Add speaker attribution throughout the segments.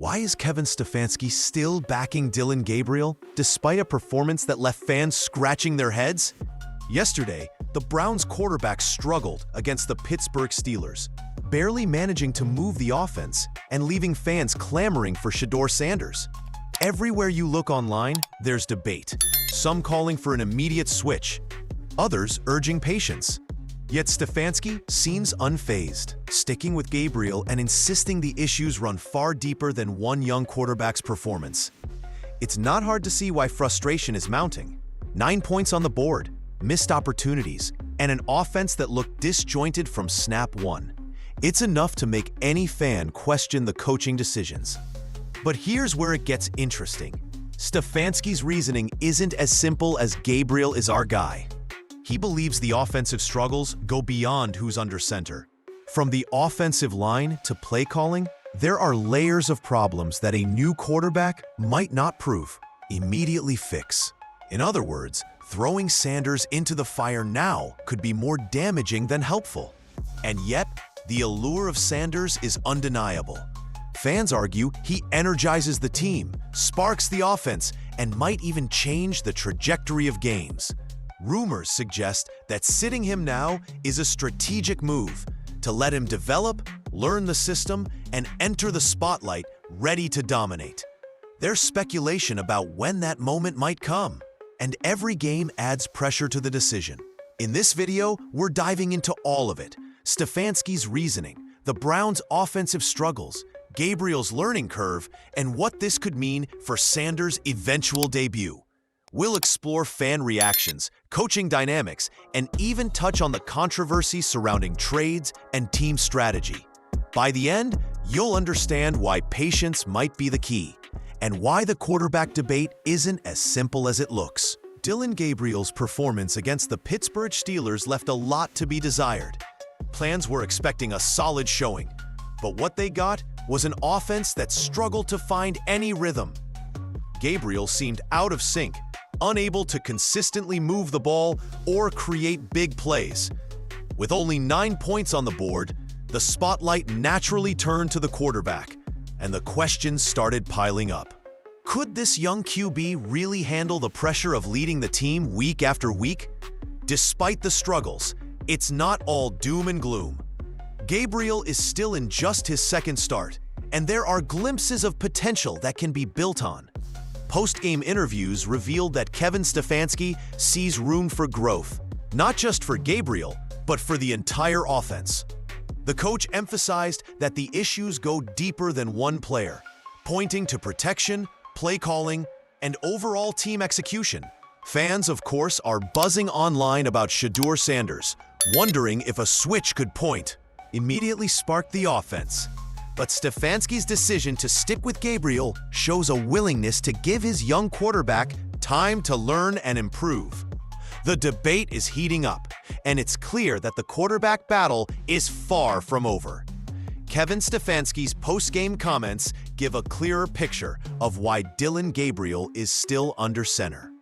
Speaker 1: Why is Kevin Stefanski still backing Dillion Gabriel, despite a performance that left fans scratching their heads? Yesterday, the Browns quarterback struggled against the Pittsburgh Steelers, barely managing to move the offense and leaving fans clamoring for Shedeur Sanders. Everywhere you look online, there's debate, some calling for an immediate switch, others urging patience. Yet Stefanski seems unfazed, sticking with Gabriel and insisting the issues run far deeper than one young quarterback's performance. It's not hard to see why frustration is mounting. 9 points on the board, missed opportunities, and an offense that looked disjointed from snap one. It's enough to make any fan question the coaching decisions. But here's where it gets interesting. Stefanski's reasoning isn't as simple as Gabriel is our guy. He believes the offensive struggles go beyond who's under center. From the offensive line to play calling, there are layers of problems that a new quarterback might not immediately fix. In other words, throwing Sanders into the fire now could be more damaging than helpful. And yet, the allure of Sanders is undeniable. Fans argue he energizes the team, sparks the offense, and might even change the trajectory of games. Rumors suggest that sitting him now is a strategic move to let him develop, learn the system, and enter the spotlight ready to dominate. There's speculation about when that moment might come, and every game adds pressure to the decision. In this video, we're diving into all of it: Stefanski's reasoning, the Browns' offensive struggles, Gabriel's learning curve, and what this could mean for Sanders' eventual debut. We'll explore fan reactions, coaching dynamics, and even touch on the controversy surrounding trades and team strategy. By the end, you'll understand why patience might be the key, and why the quarterback debate isn't as simple as it looks. Dillion Gabriel's performance against the Pittsburgh Steelers left a lot to be desired. Plans were expecting a solid showing, but what they got was an offense that struggled to find any rhythm. Gabriel seemed out of sync, unable to consistently move the ball or create big plays. With only 9 points on the board, the spotlight naturally turned to the quarterback, and the questions started piling up. Could this young QB really handle the pressure of leading the team week after week? Despite the struggles, it's not all doom and gloom. Gabriel is still in just his second start, and there are glimpses of potential that can be built on. Post-game interviews revealed that Kevin Stefanski sees room for growth, not just for Gabriel, but for the entire offense. The coach emphasized that the issues go deeper than one player, pointing to protection, play calling, and overall team execution. Fans, of course, are buzzing online about Shedeur Sanders, wondering if a switch could immediately spark the offense. But Stefanski's decision to stick with Gabriel shows a willingness to give his young quarterback time to learn and improve. The debate is heating up, and it's clear that the quarterback battle is far from over. Kevin Stefanski's post-game comments give a clearer picture of why Dillion Gabriel is still under center.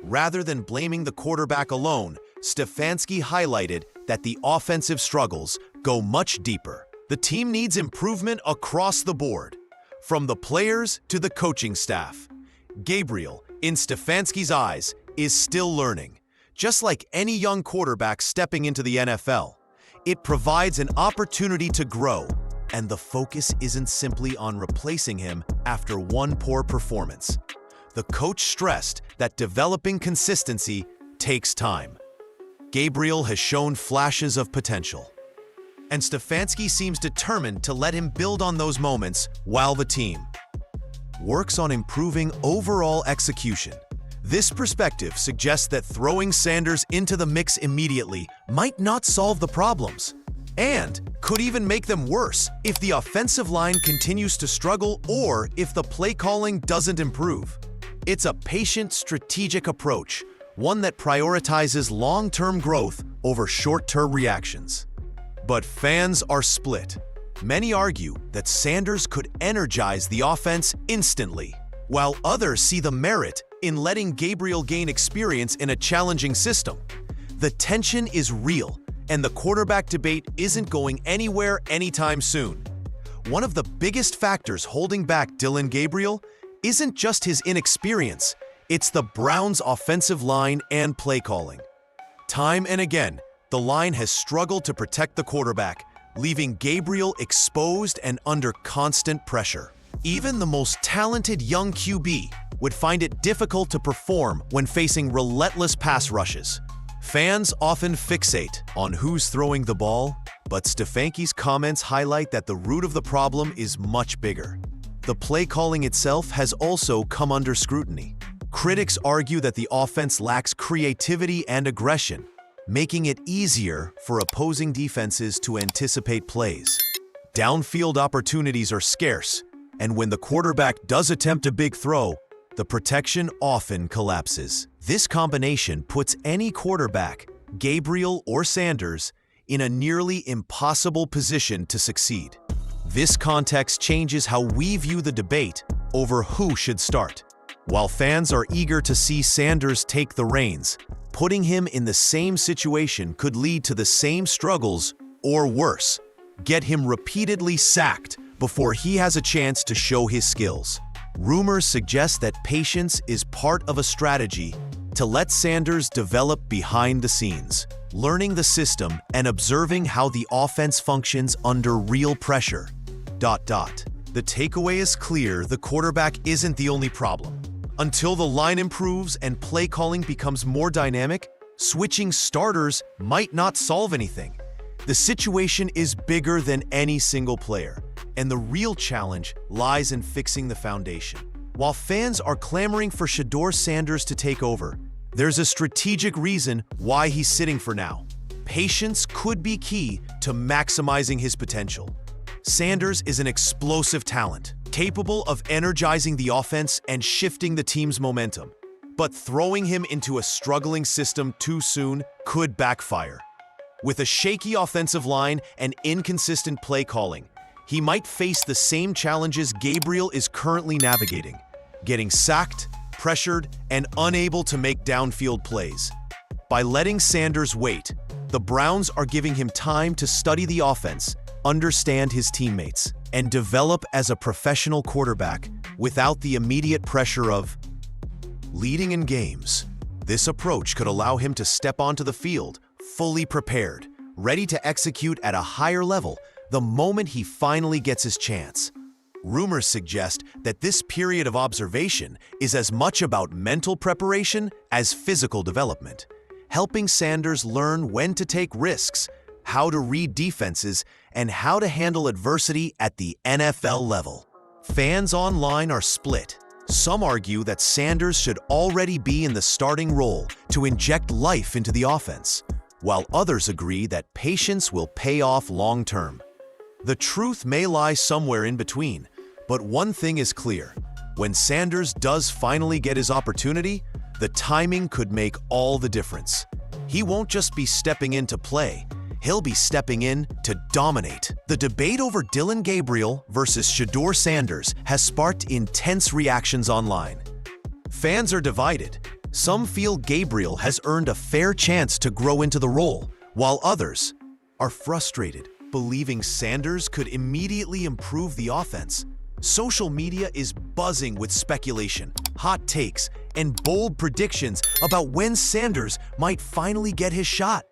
Speaker 1: Rather than blaming the quarterback alone, Stefanski highlighted that the offensive struggles go much deeper. The team needs improvement across the board, from the players to the coaching staff. Gabriel, in Stefanski's eyes, is still learning. Just like any young quarterback stepping into the NFL, it provides an opportunity to grow, and the focus isn't simply on replacing him after one poor performance. The coach stressed that developing consistency takes time. Gabriel has shown flashes of potential, and Stefanski seems determined to let him build on those moments while the team works on improving overall execution. This perspective suggests that throwing Sanders into the mix immediately might not solve the problems, and could even make them worse if the offensive line continues to struggle or if the play calling doesn't improve. It's a patient, strategic approach, one that prioritizes long-term growth over short-term reactions. But fans are split. Many argue that Sanders could energize the offense instantly, while others see the merit in letting Gabriel gain experience in a challenging system. The tension is real, and the quarterback debate isn't going anywhere anytime soon. one of the biggest factors holding back Dillion Gabriel isn't just his inexperience, it's the Browns' offensive line and play calling. Time and again, the line has struggled to protect the quarterback, leaving Gabriel exposed and under constant pressure. Even the most talented young QB would find it difficult to perform when facing relentless pass rushes. Fans often fixate on who's throwing the ball, but Stefanski's comments highlight that the root of the problem is much bigger. The play calling itself has also come under scrutiny. Critics argue that the offense lacks creativity and aggression, making it easier for opposing defenses to anticipate plays. Downfield opportunities are scarce, and when the quarterback does attempt a big throw, the protection often collapses. This combination puts any quarterback, Gabriel or Sanders, in a nearly impossible position to succeed. This context changes how we view the debate over who should start. While fans are eager to see Sanders take the reins, putting him in the same situation could lead to the same struggles, or worse, get him repeatedly sacked before he has a chance to show his skills. Rumors suggest that patience is part of a strategy to let Sanders develop behind the scenes, learning the system and observing how the offense functions under real pressure. The takeaway is clear: the quarterback isn't the only problem. Until the line improves and play calling becomes more dynamic, switching starters might not solve anything. The situation is bigger than any single player, and the real challenge lies in fixing the foundation. While fans are clamoring for Shedeur Sanders to take over, there's a strategic reason why he's sitting for now. Patience could be key to maximizing his potential. Sanders is an explosive talent, capable of energizing the offense and shifting the team's momentum. But throwing him into a struggling system too soon could backfire. With a shaky offensive line and inconsistent play calling, he might face the same challenges Gabriel is currently navigating, getting sacked, pressured, and unable to make downfield plays. By letting Sanders wait, the Browns are giving him time to study the offense, understand his teammates, and develop as a professional quarterback without the immediate pressure of leading in games. This approach could allow him to step onto the field fully prepared, ready to execute at a higher level the moment he finally gets his chance. Rumors suggest that this period of observation is as much about mental preparation as physical development, helping Sanders learn when to take risks, how to read defenses, and how to handle adversity at the NFL level. Fans online are split. Some argue that Sanders should already be in the starting role to inject life into the offense, while others agree that patience will pay off long-term. The truth may lie somewhere in between, but one thing is clear: when Sanders does finally get his opportunity, the timing could make all the difference. He won't just be stepping in to play, he'll be stepping in to dominate. The debate over Dillion Gabriel versus Shedeur Sanders has sparked intense reactions online. Fans are divided. Some feel Gabriel has earned a fair chance to grow into the role, while others are frustrated, believing Sanders could immediately improve the offense. Social media is buzzing with speculation, hot takes, and bold predictions about when Sanders might finally get his shot.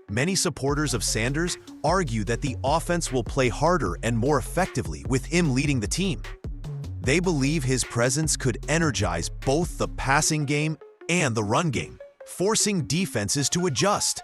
Speaker 1: Many supporters of Sanders argue that the offense will play harder and more effectively with him leading the team. They believe his presence could energize both the passing game and the run game, forcing defenses to adjust.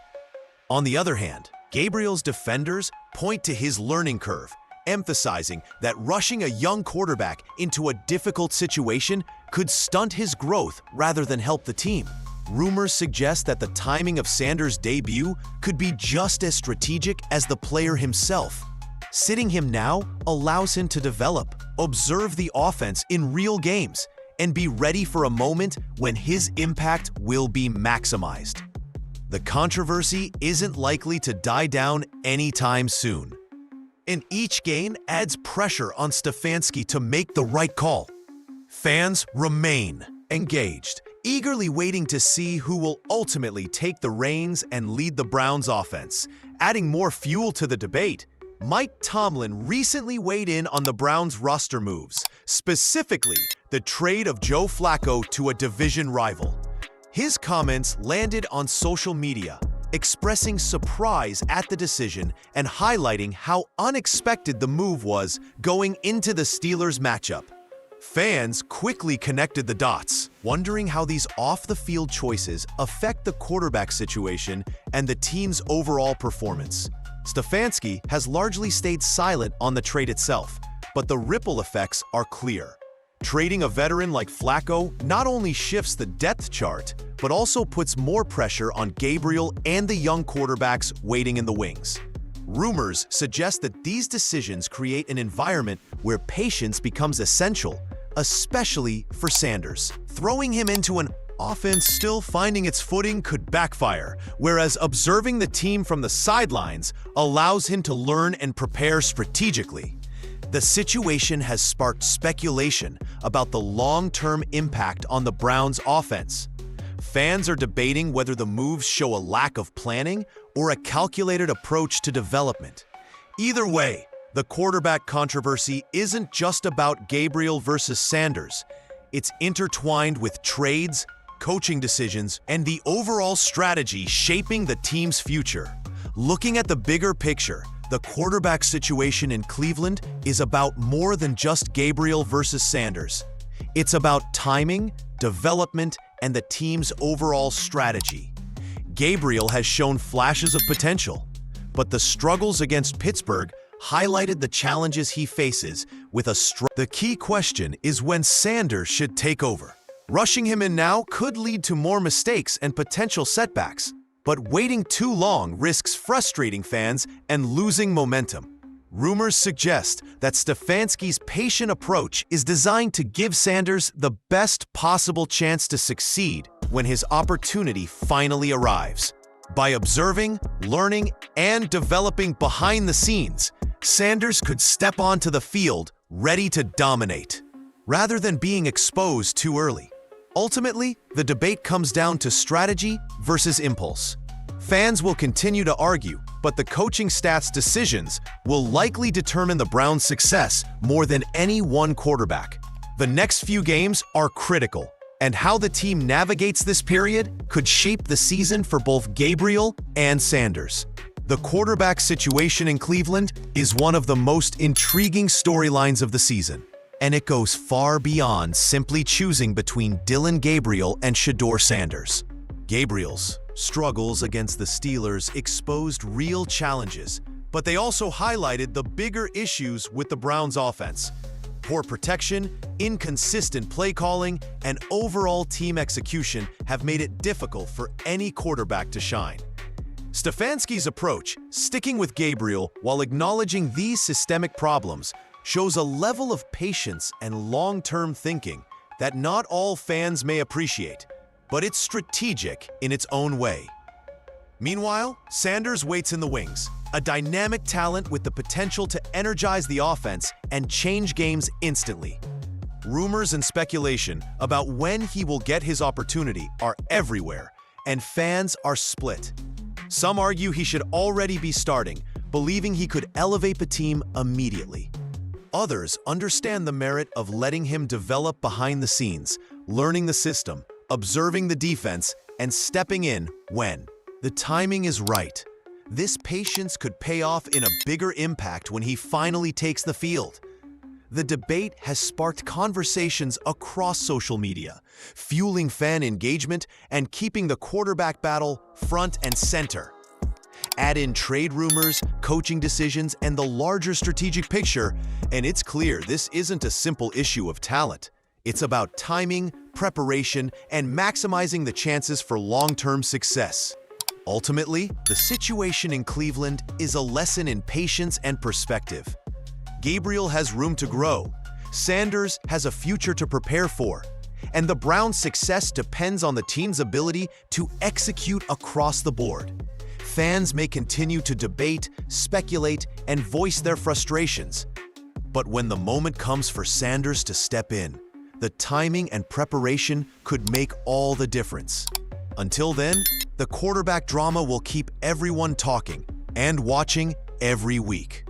Speaker 1: On the other hand, Gabriel's defenders point to his learning curve, emphasizing that rushing a young quarterback into a difficult situation could stunt his growth rather than help the team. Rumors suggest that the timing of Sanders' debut could be just as strategic as the player himself. Sitting him now allows him to develop, observe the offense in real games, and be ready for a moment when his impact will be maximized. The controversy isn't likely to die down anytime soon, and each game adds pressure on Stefanski to make the right call. Fans remain engaged, eagerly waiting to see who will ultimately take the reins and lead the Browns offense, adding more fuel to the debate. Mike Tomlin recently weighed in on the Browns' roster moves, specifically the trade of Joe Flacco to a division rival. His comments landed on social media, expressing surprise at the decision and highlighting how unexpected the move was going into the Steelers matchup. Fans quickly connected the dots, wondering how these off-the-field choices affect the quarterback situation and the team's overall performance. Stefanski has largely stayed silent on the trade itself, but the ripple effects are clear. Trading a veteran like Flacco not only shifts the depth chart, but also puts more pressure on Gabriel and the young quarterbacks waiting in the wings. Rumors suggest that these decisions create an environment where patience becomes essential, especially for Sanders. Throwing him into an offense still finding its footing could backfire, whereas observing the team from the sidelines allows him to learn and prepare strategically. The situation has sparked speculation about the long-term impact on the Browns' offense. Fans are debating whether the moves show a lack of planning or a calculated approach to development. Either way, the quarterback controversy isn't just about Gabriel versus Sanders. It's intertwined with trades, coaching decisions, and the overall strategy shaping the team's future. Looking at the bigger picture, the quarterback situation in Cleveland is about more than just Gabriel versus Sanders. It's about timing, development, and the team's overall strategy. Gabriel has shown flashes of potential, but the struggles against Pittsburgh highlighted the challenges he faces with The key question is when Sanders should take over. Rushing him in now could lead to more mistakes and potential setbacks, but waiting too long risks frustrating fans and losing momentum. Rumors suggest that Stefanski's patient approach is designed to give Sanders the best possible chance to succeed when his opportunity finally arrives. By observing, learning, and developing behind the scenes, Sanders could step onto the field ready to dominate, rather than being exposed too early. Ultimately, the debate comes down to strategy versus impulse. Fans will continue to argue, but the coaching staff's decisions will likely determine the Browns' success more than any one quarterback. The next few games are critical, and how the team navigates this period could shape the season for both Gabriel and Sanders. The quarterback situation in Cleveland is one of the most intriguing storylines of the season, and it goes far beyond simply choosing between Dillion Gabriel and Shedeur Sanders. Gabriel's struggles against the Steelers exposed real challenges, but they also highlighted the bigger issues with the Browns' offense. Poor protection, inconsistent play calling, and overall team execution have made it difficult for any quarterback to shine. Stefanski's approach, sticking with Gabriel while acknowledging these systemic problems, shows a level of patience and long-term thinking that not all fans may appreciate, but it's strategic in its own way. Meanwhile, Sanders waits in the wings, a dynamic talent with the potential to energize the offense and change games instantly. Rumors and speculation about when he will get his opportunity are everywhere, and fans are split. Some argue he should already be starting, believing he could elevate the team immediately. Others understand the merit of letting him develop behind the scenes, learning the system, observing the defense, and stepping in when the timing is right. This patience could pay off in a bigger impact when he finally takes the field. The debate has sparked conversations across social media, fueling fan engagement and keeping the quarterback battle front and center. Add in trade rumors, coaching decisions, and the larger strategic picture, and it's clear this isn't a simple issue of talent. It's about timing, preparation, and maximizing the chances for long-term success. Ultimately, the situation in Cleveland is a lesson in patience and perspective. Gabriel has room to grow, Sanders has a future to prepare for, and the Browns' success depends on the team's ability to execute across the board. Fans may continue to debate, speculate, and voice their frustrations, but when the moment comes for Sanders to step in, the timing and preparation could make all the difference. Until then, the quarterback drama will keep everyone talking and watching every week.